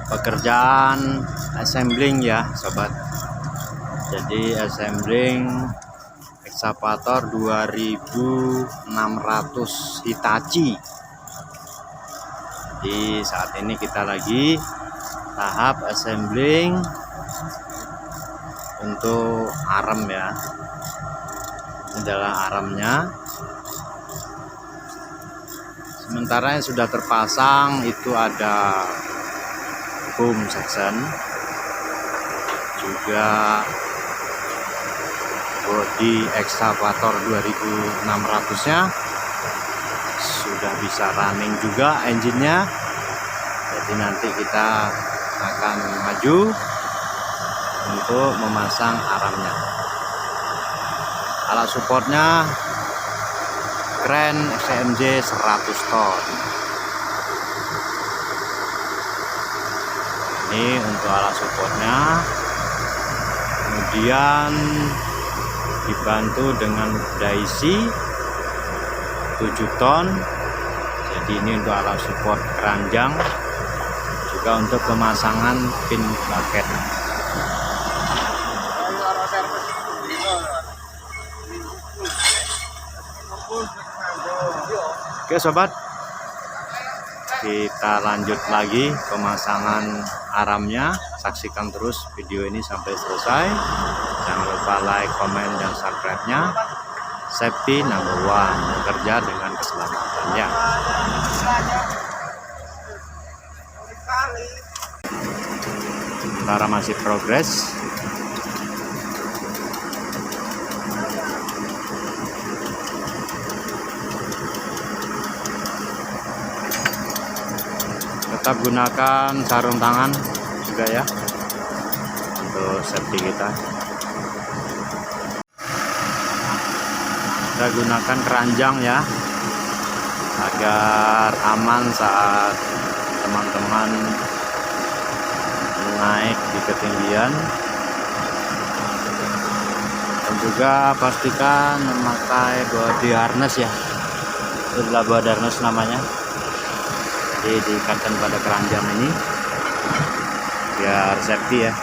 pekerjaan assembling ya sobat. Jadi assembling ekskavator 2600 Hitachi. Di saat ini kita lagi tahap assembling untuk arem ya. Ini adalah aremnya. Sementara yang sudah terpasang itu ada boom section, juga bodi ekskavator 2600-nya sudah bisa running juga engine-nya. Jadi nanti kita akan maju untuk memasang aremnya. Alat supportnya kren XCMJ 100 ton. Ini untuk alat supportnya. Kemudian dibantu dengan daisy 7 ton. Jadi ini untuk alat support keranjang, juga untuk pemasangan pin bucket. Oke sobat, kita lanjut lagi pemasangan aremnya. Saksikan terus video ini sampai selesai. Jangan lupa like, komen, dan subscribe-nya. Safety number one, bekerja dengan keselamatannya. Sementara masih progres. Tetap gunakan sarung tangan juga ya untuk safety kita. Kita gunakan keranjang ya agar aman saat teman-teman naik di ketinggian. Dan juga pastikan memakai body harness ya. Itu adalah body harness namanya. Jadi diikatkan pada keranjang ini biar safety ya.